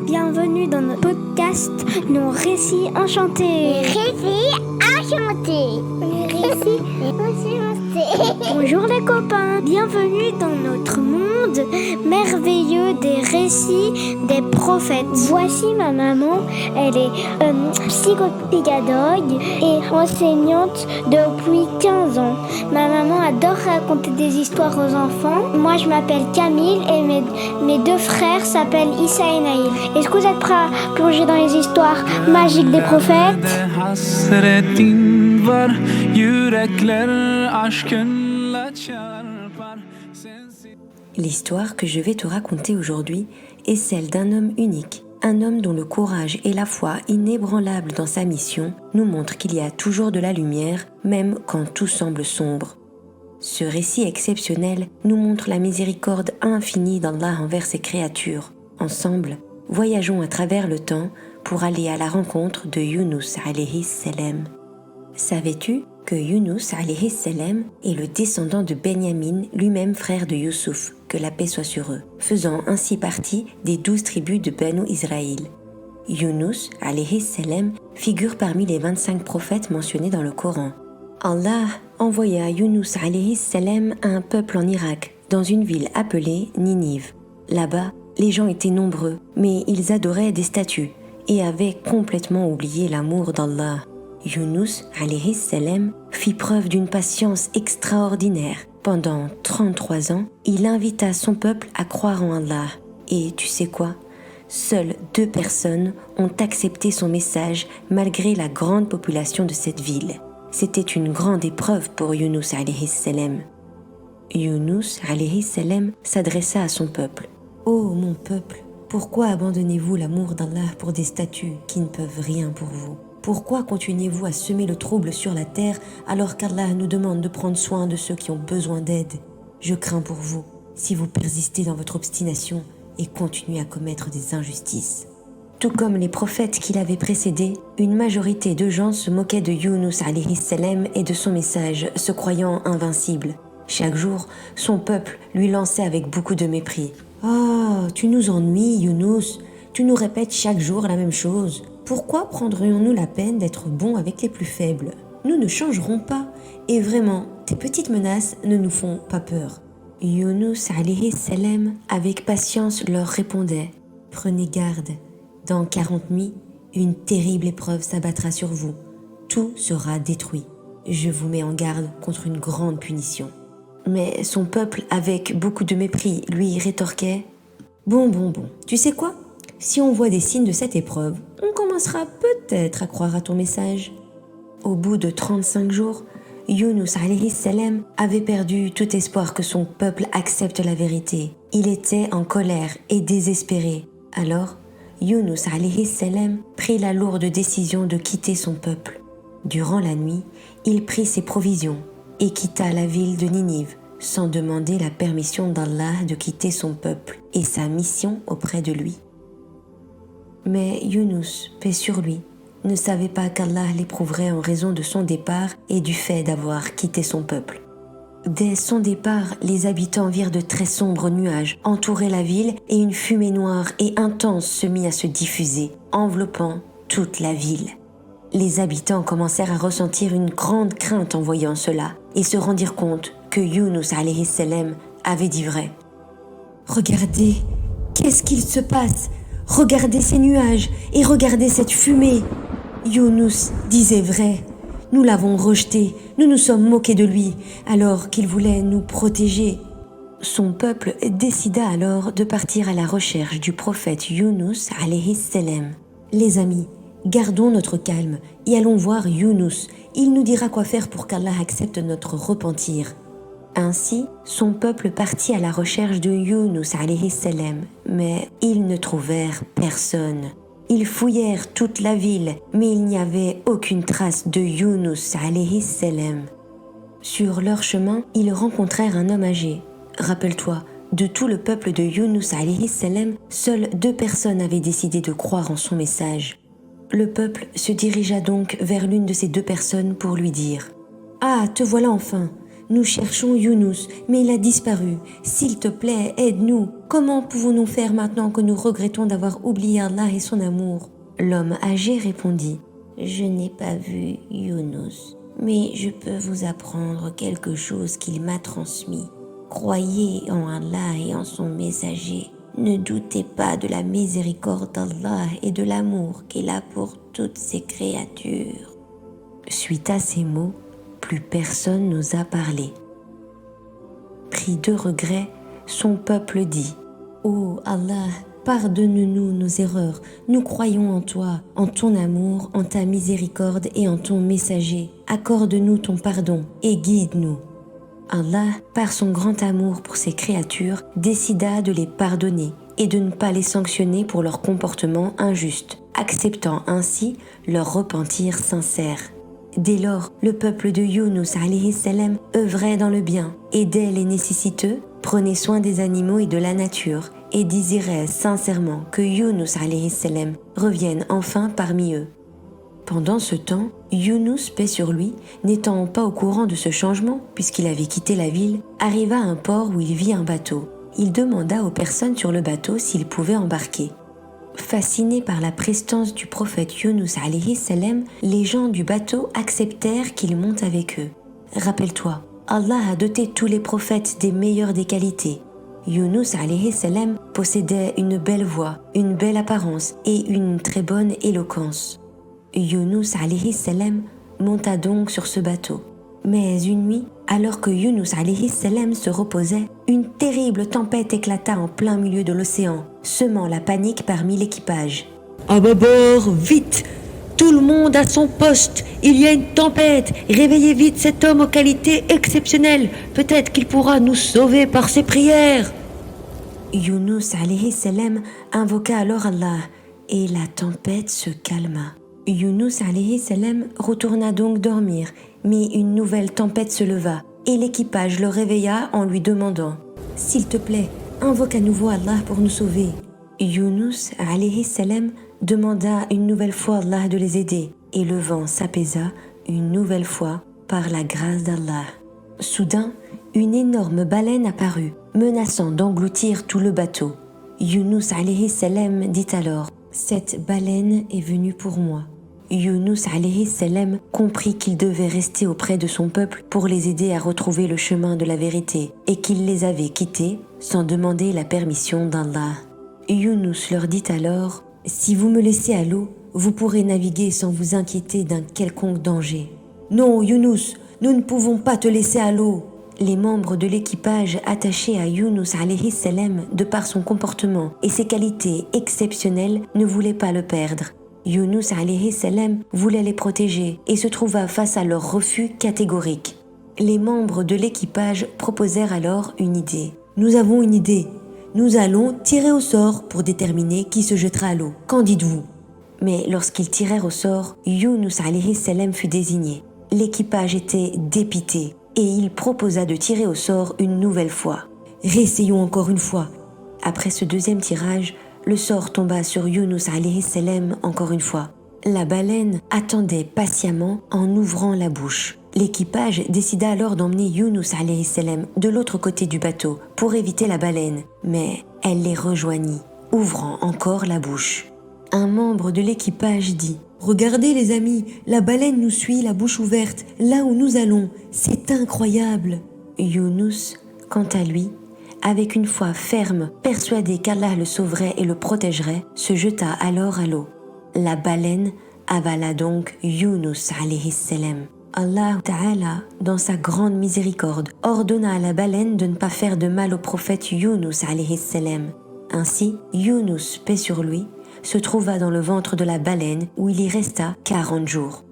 Bienvenue dans notre podcast Nos récits enchantés. Récits enchantés. Récits enchantés. Bonjour les copains, bienvenue dans notre monde merveilleux des récits des prophètes. Voici ma maman, elle est psychopédagogue et enseignante depuis 15 ans. Ma maman adore raconter des histoires aux enfants. Moi je m'appelle Camille et mes deux frères s'appellent Issa et Naïl. Est-ce que vous êtes prêts à plonger dans les histoires magiques des prophètes? L'histoire que je vais te raconter aujourd'hui est celle d'un homme unique, un homme dont le courage et la foi inébranlables dans sa mission nous montrent qu'il y a toujours de la lumière, même quand tout semble sombre. Ce récit exceptionnel nous montre la miséricorde infinie d'Allah envers ses créatures. Ensemble, voyageons à travers le temps pour aller à la rencontre de Yunus alayhi salam. Savais-tu que Yunus alayhi salam est le descendant de Benyamin, lui-même frère de Youssouf, que la paix soit sur eux, faisant ainsi partie des 12 tribus de Banu Israël. Yunus alayhi salam figure parmi les 25 prophètes mentionnés dans le Coran. Allah envoya Yunus alayhi salam à un peuple en Irak, dans une ville appelée Ninive. Là-bas, les gens étaient nombreux, mais ils adoraient des statues et avaient complètement oublié l'amour d'Allah. Yunus alayhi salam fit preuve d'une patience extraordinaire. Pendant 33 ans, il invita son peuple à croire en Allah. Et tu sais quoi? Seules 2 personnes ont accepté son message malgré la grande population de cette ville. C'était une grande épreuve pour Yunus alayhi salam. Yunus alayhi salam s'adressa à son peuple. « Ô mon peuple, pourquoi abandonnez-vous l'amour d'Allah pour des statues qui ne peuvent rien pour vous? Pourquoi continuez-vous à semer le trouble sur la terre alors qu'Allah nous demande de prendre soin de ceux qui ont besoin d'aide? Je crains pour vous si vous persistez dans votre obstination et continuez à commettre des injustices. » Tout comme les prophètes qui l'avaient précédé, une majorité de gens se moquaient de Yunus alayhi salam et de son message, se croyant invincible. Chaque jour, son peuple lui lançait avec beaucoup de mépris. « Ah, tu nous ennuies, Yunus, tu nous répètes chaque jour la même chose. Pourquoi prendrions-nous la peine d'être bons avec les plus faibles? Nous ne changerons pas, et vraiment, tes petites menaces ne nous font pas peur. » Yunus alayhi salam, avec patience, leur répondait « Prenez garde, dans 40 nuits, une terrible épreuve s'abattra sur vous. Tout sera détruit. Je vous mets en garde contre une grande punition. » Mais son peuple, avec beaucoup de mépris, lui rétorquait « Bon, tu sais quoi? Si on voit des signes de cette épreuve, on commencera peut-être à croire à ton message. » Au bout de 35 jours, Yunus alayhi salam avait perdu tout espoir que son peuple accepte la vérité. Il était en colère et désespéré. Alors, Yunus alayhi salam prit la lourde décision de quitter son peuple. Durant la nuit, il prit ses provisions et quitta la ville de Ninive sans demander la permission d'Allah de quitter son peuple et sa mission auprès de lui. Mais Yunus, paix sur lui, ne savait pas qu'Allah l'éprouverait en raison de son départ et du fait d'avoir quitté son peuple. Dès son départ, les habitants virent de très sombres nuages entourer la ville et une fumée noire et intense se mit à se diffuser, enveloppant toute la ville. Les habitants commencèrent à ressentir une grande crainte en voyant cela et se rendirent compte que Yunus alayhi salam avait dit vrai. « Regardez, qu'est-ce qu'il se passe? Regardez ces nuages et regardez cette fumée. Yunus disait vrai. Nous l'avons rejeté, nous nous sommes moqués de lui, alors qu'il voulait nous protéger. » Son peuple décida alors de partir à la recherche du prophète Yunus alayhi salam. « Les amis, gardons notre calme et allons voir Yunus. Il nous dira quoi faire pour qu'Allah accepte notre repentir. » Ainsi, son peuple partit à la recherche de Yunus alayhi salam, mais ils ne trouvèrent personne. Ils fouillèrent toute la ville, mais il n'y avait aucune trace de Yunus alayhi salam. Sur leur chemin, ils rencontrèrent un homme âgé. Rappelle-toi, de tout le peuple de Yunus alayhi salam, seules 2 personnes avaient décidé de croire en son message. Le peuple se dirigea donc vers l'une de ces 2 personnes pour lui dire « Ah, te voilà enfin! Nous cherchons Younous, mais il a disparu. S'il te plaît, aide-nous. Comment pouvons-nous faire maintenant que nous regrettons d'avoir oublié Allah et son amour ?» L'homme âgé répondit « Je n'ai pas vu Younous, mais je peux vous apprendre quelque chose qu'il m'a transmis. Croyez en Allah et en son messager. Ne doutez pas de la miséricorde d'Allah et de l'amour qu'il a pour toutes ses créatures. » Suite à ces mots, plus personne n'osa parler. Pris de regret, son peuple dit « Ô Allah, pardonne-nous nos erreurs, nous croyons en toi, en ton amour, en ta miséricorde et en ton messager. Accorde-nous ton pardon et guide-nous. » Allah, par son grand amour pour ses créatures, décida de les pardonner et de ne pas les sanctionner pour leur comportement injuste, acceptant ainsi leur repentir sincère. Dès lors, le peuple de Younous alayhi salam œuvrait dans le bien, aidait les nécessiteux, prenait soin des animaux et de la nature et désirait sincèrement que Younous alayhi salam revienne enfin parmi eux. Pendant ce temps, Younous, paix sur lui, n'étant pas au courant de ce changement puisqu'il avait quitté la ville, arriva à un port où il vit un bateau. Il demanda aux personnes sur le bateau s'ils pouvaient embarquer. Fascinés par la prestance du prophète Younous alayhi salam, les gens du bateau acceptèrent qu'il monte avec eux. Rappelle-toi, Allah a doté tous les prophètes des meilleures des qualités. Younous alayhi salam possédait une belle voix, une belle apparence et une très bonne éloquence. Younous alayhi salam monta donc sur ce bateau. Mais une nuit, alors que Younous alayhi salam se reposait, une terrible tempête éclata en plein milieu de l'océan, semant la panique parmi l'équipage. « À bâbord, vite! Tout le monde à son poste! Il y a une tempête! Réveillez vite cet homme aux qualités exceptionnelles! Peut-être qu'il pourra nous sauver par ses prières !» Younous alayhi salam invoqua alors Allah et la tempête se calma. Younous alayhi salam retourna donc dormir, mais une nouvelle tempête se leva et l'équipage le réveilla en lui demandant « S'il te plaît, invoque à nouveau Allah pour nous sauver. » Younous alayhi salam demanda une nouvelle fois Allah de les aider et le vent s'apaisa une nouvelle fois par la grâce d'Allah. Soudain, une énorme baleine apparut, menaçant d'engloutir tout le bateau. Younous alayhi salam dit alors « Cette baleine est venue pour moi. » Younous alayhi salam comprit qu'il devait rester auprès de son peuple pour les aider à retrouver le chemin de la vérité et qu'il les avait quittés sans demander la permission d'Allah. Younous leur dit alors « Si vous me laissez à l'eau, vous pourrez naviguer sans vous inquiéter d'un quelconque danger. »« Non, Younous, nous ne pouvons pas te laisser à l'eau. » Les membres de l'équipage attachés à Younous alayhi salam de par son comportement et ses qualités exceptionnelles ne voulaient pas le perdre. Younous alayhi salam voulait les protéger et se trouva face à leur refus catégorique. Les membres de l'équipage proposèrent alors une idée. « Nous avons une idée. Nous allons tirer au sort pour déterminer qui se jettera à l'eau. Qu'en dites-vous » Mais lorsqu'ils tirèrent au sort, Younous alayhi salam fut désigné. L'équipage était dépité et il proposa de tirer au sort une nouvelle fois. « Réessayons encore une fois. » Après ce deuxième tirage, le sort tomba sur Younous alayhi salam encore une fois. La baleine attendait patiemment en ouvrant la bouche. L'équipage décida alors d'emmener Younous alayhi salam de l'autre côté du bateau pour éviter la baleine, mais elle les rejoignit, ouvrant encore la bouche. Un membre de l'équipage dit « Regardez les amis, la baleine nous suit la bouche ouverte, là où nous allons, c'est incroyable !» Younous, quant à lui, avec une foi ferme, persuadé qu'Allah le sauverait et le protégerait, se jeta alors à l'eau. La baleine avala donc Younous alayhi salam. Allah Ta'ala, dans sa grande miséricorde, ordonna à la baleine de ne pas faire de mal au prophète Younous alayhi salam. Ainsi, Younous, paix sur lui, se trouva dans le ventre de la baleine où il y resta 40 jours.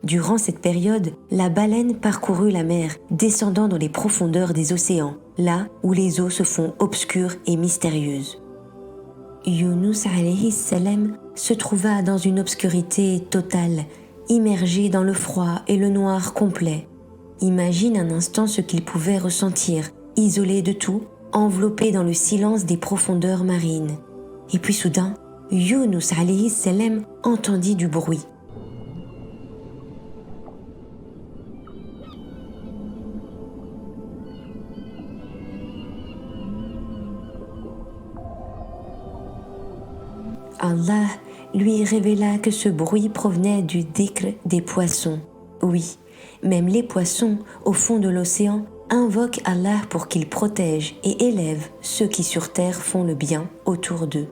Durant cette période, la baleine parcourut la mer, descendant dans les profondeurs des océans, là où les eaux se font obscures et mystérieuses. Younous alayhi salam se trouva dans une obscurité totale, immergé dans le froid et le noir complet. Imagine un instant ce qu'il pouvait ressentir, isolé de tout, enveloppé dans le silence des profondeurs marines. Et puis soudain, Younous alayhi salam entendit du bruit. Allah lui révéla que ce bruit provenait du dhikr des poissons. Oui, même les poissons, au fond de l'océan, invoquent Allah pour qu'il protège et élève ceux qui sur terre font le bien autour d'eux.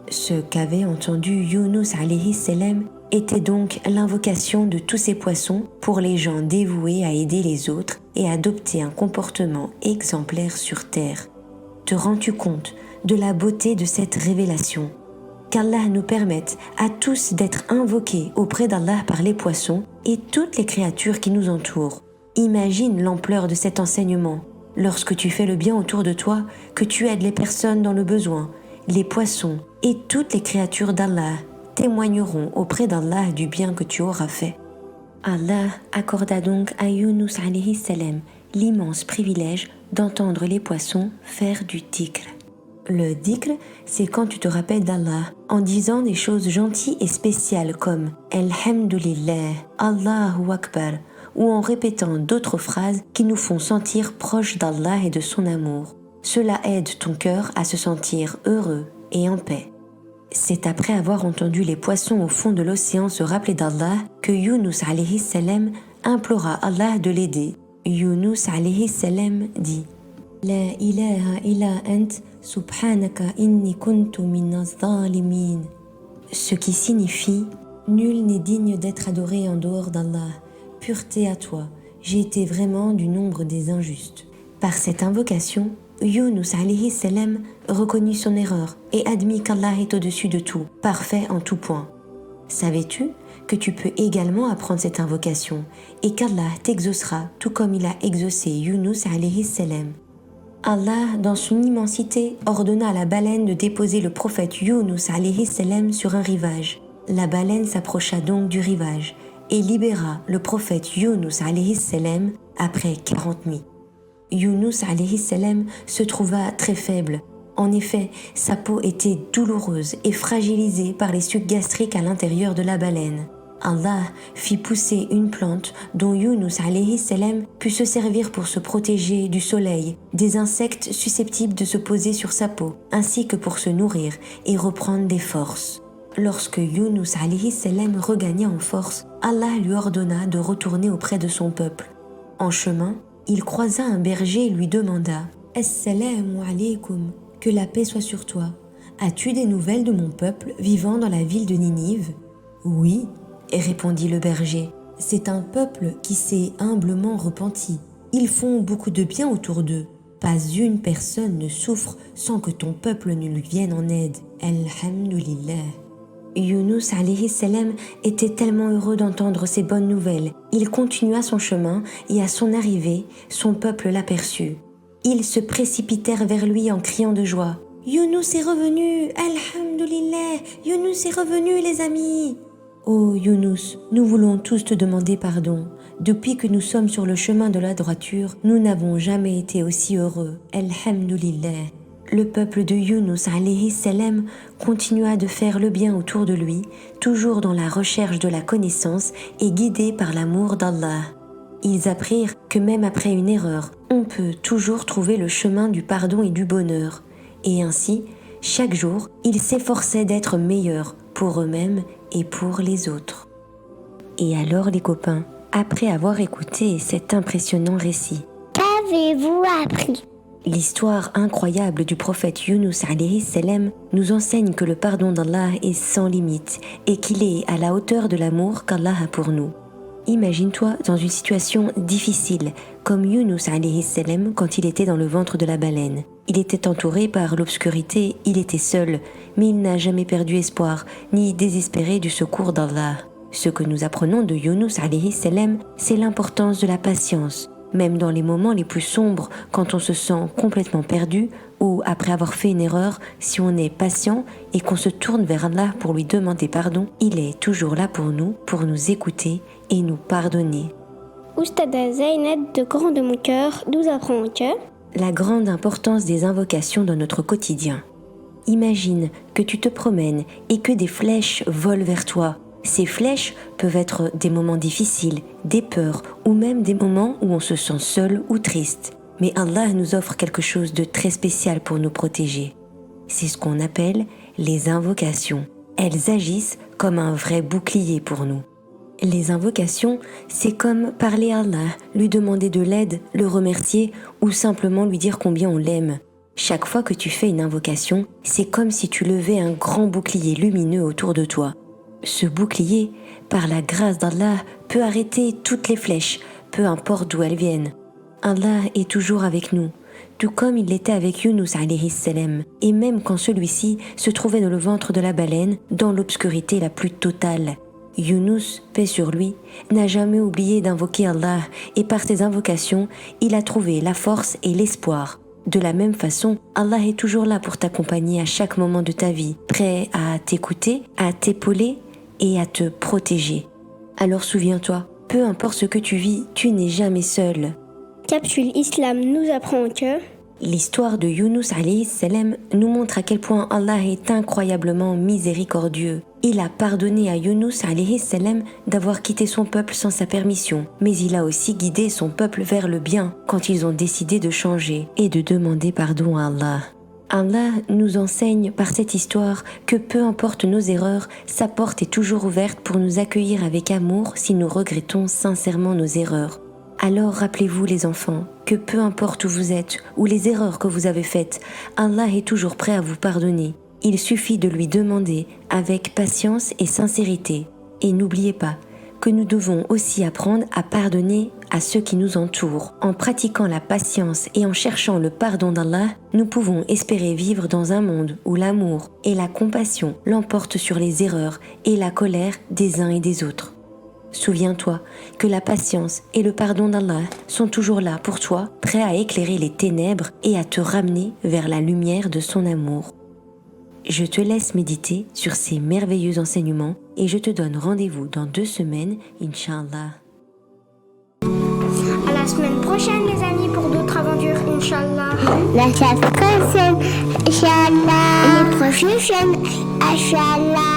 Ce qu'avait entendu Yunus alayhi salam était donc l'invocation de tous ces poissons pour les gens dévoués à aider les autres et adopter un comportement exemplaire sur terre. Te rends-tu compte de la beauté de cette révélation? Qu'Allah nous permette à tous d'être invoqués auprès d'Allah par les poissons et toutes les créatures qui nous entourent. Imagine l'ampleur de cet enseignement. Lorsque tu fais le bien autour de toi, que tu aides les personnes dans le besoin, les poissons et toutes les créatures d'Allah témoigneront auprès d'Allah du bien que tu auras fait. Allah accorda donc à Yunus alayhi salam l'immense privilège d'entendre les poissons faire du dhikr. Le dhikr, c'est quand tu te rappelles d'Allah en disant des choses gentilles et spéciales comme « Alhamdulillah, Allahu Akbar » ou en répétant d'autres phrases qui nous font sentir proches d'Allah et de son amour. Cela aide ton cœur à se sentir heureux et en paix. C'est après avoir entendu les poissons au fond de l'océan se rappeler d'Allah que Yunus alayhi salam implora Allah de l'aider. Yunus alayhi salam dit « La ilaha illa ant subhanaka inni kuntu minaz zalimin » ce qui signifie « Nul n'est digne d'être adoré en dehors d'Allah. Pureté à toi, j'ai été vraiment du nombre des injustes. » Par cette invocation, Yunus alayhi salam reconnut son erreur et admit qu'Allah est au-dessus de tout, parfait en tout point. Savais-tu que tu peux également apprendre cette invocation et qu'Allah t'exaucera tout comme il a exaucé Yunus alayhi salam? Allah, dans son immensité, ordonna à la baleine de déposer le prophète Yunus alayhi salam sur un rivage. La baleine s'approcha donc du rivage et libéra le prophète Yunus alayhi salam après 40 nuits. Yunus alayhi salam se trouva très faible. En effet, sa peau était douloureuse et fragilisée par les sucs gastriques à l'intérieur de la baleine. Allah fit pousser une plante dont Yunus alayhi salam put se servir pour se protéger du soleil, des insectes susceptibles de se poser sur sa peau, ainsi que pour se nourrir et reprendre des forces. Lorsque Yunus alayhi salam regagna en force, Allah lui ordonna de retourner auprès de son peuple. En chemin, il croisa un berger et lui demanda « Assalamu alaykum, que la paix soit sur toi. As-tu des nouvelles de mon peuple vivant dans la ville de Ninive ?»« Oui, » répondit le berger, « c'est un peuple qui s'est humblement repenti. Ils font beaucoup de bien autour d'eux. Pas une personne ne souffre sans que ton peuple ne lui vienne en aide. Alhamdulillah. » Yunus alayhi salam était tellement heureux d'entendre ces bonnes nouvelles. Il continua son chemin et à son arrivée, son peuple l'aperçut. Ils se précipitèrent vers lui en criant de joie. « Yunus est revenu, alhamdulillah, Yunus est revenu les amis !» « Oh Yunus, nous voulons tous te demander pardon. Depuis que nous sommes sur le chemin de la droiture, nous n'avons jamais été aussi heureux. Alhamdulillah. » Le peuple de Yunus alayhi salam continua de faire le bien autour de lui, toujours dans la recherche de la connaissance et guidé par l'amour d'Allah. Ils apprirent que même après une erreur, on peut toujours trouver le chemin du pardon et du bonheur. Et ainsi, chaque jour, ils s'efforçaient d'être meilleurs pour eux-mêmes et pour les autres. Et alors les copains, après avoir écouté cet impressionnant récit, qu'avez-vous appris? L'histoire incroyable du prophète Yunus alayhi salam nous enseigne que le pardon d'Allah est sans limite et qu'il est à la hauteur de l'amour qu'Allah a pour nous. Imagine-toi dans une situation difficile, comme Yunus alayhi salam quand il était dans le ventre de la baleine. Il était entouré par l'obscurité, il était seul, mais il n'a jamais perdu espoir, ni désespéré du secours d'Allah. Ce que nous apprenons de Yunus alayhi salam, c'est l'importance de la patience. Même dans les moments les plus sombres, quand on se sent complètement perdu ou après avoir fait une erreur, si on est patient et qu'on se tourne vers Allah pour lui demander pardon, il est toujours là pour nous écouter et nous pardonner. Oustada Zainab de Grand de mon cœur nous apprend que la grande importance des invocations dans notre quotidien. Imagine que tu te promènes et que des flèches volent vers toi. Ces flèches peuvent être des moments difficiles, des peurs ou même des moments où on se sent seul ou triste. Mais Allah nous offre quelque chose de très spécial pour nous protéger. C'est ce qu'on appelle les invocations. elles agissent comme un vrai bouclier pour nous. Les invocations, c'est comme parler à Allah, lui demander de l'aide, le remercier ou simplement lui dire combien on l'aime. Chaque fois que tu fais une invocation, c'est comme si tu levais un grand bouclier lumineux autour de toi. Ce bouclier, par la grâce d'Allah, peut arrêter toutes les flèches, peu importe d'où elles viennent. Allah est toujours avec nous, tout comme il l'était avec Yunus alayhi salam, et même quand celui-ci se trouvait dans le ventre de la baleine, dans l'obscurité la plus totale. Yunus, paix sur lui, n'a jamais oublié d'invoquer Allah, et par ses invocations, il a trouvé la force et l'espoir. De la même façon, Allah est toujours là pour t'accompagner à chaque moment de ta vie, prêt à t'écouter, à t'épauler et à te protéger. Alors souviens-toi, peu importe ce que tu vis, tu n'es jamais seul. Capsule Islam nous apprend que L'histoire de Yunus alayhi salam nous montre à quel point Allah est incroyablement miséricordieux. Il a pardonné à Yunus alayhi salam d'avoir quitté son peuple sans sa permission, mais il a aussi guidé son peuple vers le bien quand ils ont décidé de changer et de demander pardon à Allah. Allah nous enseigne par cette histoire que peu importe nos erreurs, sa porte est toujours ouverte pour nous accueillir avec amour si nous regrettons sincèrement nos erreurs. Alors rappelez-vous les enfants, que peu importe où vous êtes ou les erreurs que vous avez faites, Allah est toujours prêt à vous pardonner. Il suffit de lui demander avec patience et sincérité. Et n'oubliez pas que nous devons aussi apprendre à pardonner à ceux qui nous entourent. En pratiquant la patience et en cherchant le pardon d'Allah, nous pouvons espérer vivre dans un monde où l'amour et la compassion l'emportent sur les erreurs et la colère des uns et des autres. Souviens-toi que la patience et le pardon d'Allah sont toujours là pour toi, prêts à éclairer les ténèbres et à te ramener vers la lumière de son amour. Je te laisse méditer sur ces merveilleux enseignements et je te donne rendez-vous dans 2 semaines, Inch'Allah. À la semaine prochaine les amis pour d'autres aventures, Inch'Allah. La chasse prochaine, Inch'Allah. Les prochaines chaînes, Inch'Allah.